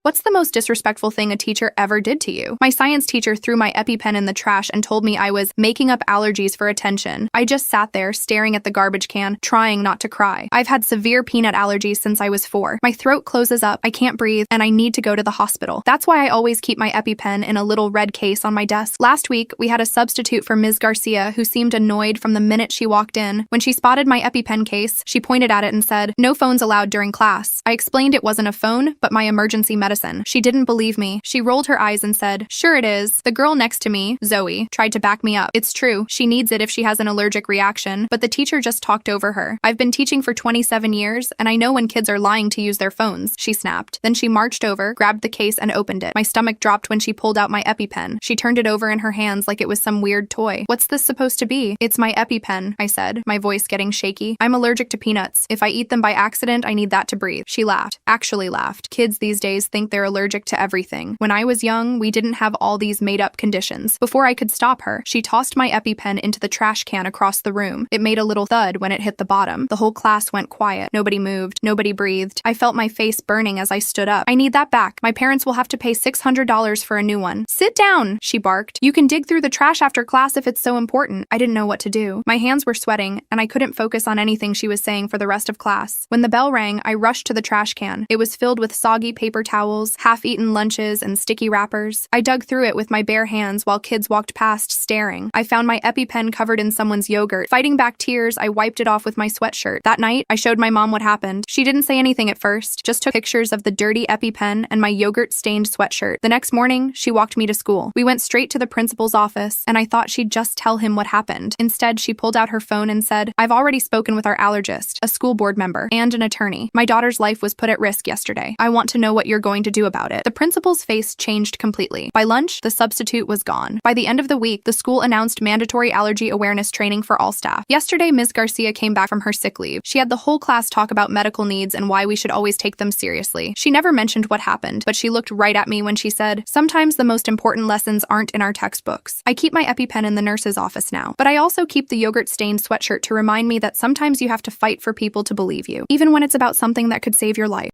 What's the most disrespectful thing a teacher ever did to you? My science teacher threw my EpiPen in the trash and told me I was making up allergies for attention. I just sat there staring at the garbage can, trying not to cry. I've had severe peanut allergies since I was 4. My throat closes up, I can't breathe, and I need to go to the hospital. That's why I always keep my EpiPen in a little red case on my desk. Last week, we had a substitute for Ms. Garcia who seemed annoyed from the minute she walked in. When she spotted my EpiPen case, she pointed at it and said, "No phones allowed during class." I explained it wasn't a phone, but my emergency medicine. She didn't believe me. She rolled her eyes and said, "Sure it is." The girl next to me, Zoe, tried to back me up. It's true, she needs it if she has an allergic reaction, but the teacher just talked over her. I've been teaching for 27 years, and I know when kids are lying to use their phones, she snapped. Then she marched over, grabbed the case, and opened it. My stomach dropped when she pulled out my EpiPen. She turned it over in her hands like it was some weird toy. "What's this supposed to be?" "It's my EpiPen," I said, my voice getting shaky. "I'm allergic to peanuts. If I eat them by accident, I need that to breathe." She laughed. Actually laughed. Kids these days think they're allergic to everything. When I was young, we didn't have all these made-up conditions. Before I could stop her, she tossed my EpiPen into the trash can across the room. It made a little thud when it hit the bottom. The whole class went quiet. Nobody moved. Nobody breathed. I felt my face burning as I stood up. "I need that back. My parents will have to pay $600 for a new one." "Sit down," she barked. "You can dig through the trash after class if it's so important." I didn't know what to do. My hands were sweating, and I couldn't focus on anything she was saying for the rest of class. When the bell rang, I rushed to the trash can. It was filled with soggy paper towels, half-eaten lunches, and sticky wrappers. I dug through it with my bare hands while kids walked past, staring. I found my EpiPen covered in someone's yogurt. Fighting back tears, I wiped it off with my sweatshirt. That night, I showed my mom what happened. She didn't say anything at first, just took pictures of the dirty EpiPen and my yogurt-stained sweatshirt. The next morning, she walked me to school. We went straight to the principal's office, and I thought she'd just tell him what happened. Instead, she pulled out her phone and said, "I've already spoken with our allergist, a school board member, and an attorney. My daughter's life was put at risk yesterday. I want to know what you're going to do about it." The principal's face changed completely. By lunch, the substitute was gone. By the end of the week, the school announced mandatory allergy awareness training for all staff. Yesterday, Ms. Garcia came back from her sick leave. She had the whole class talk about medical needs and why we should always take them seriously. She never mentioned what happened, but she looked right at me when she said, "Sometimes the most important lessons aren't in our textbooks." I keep my EpiPen in the nurse's office now, but I also keep the yogurt-stained sweatshirt to remind me that sometimes you have to fight for people to believe you, even when it's about something that could save your life.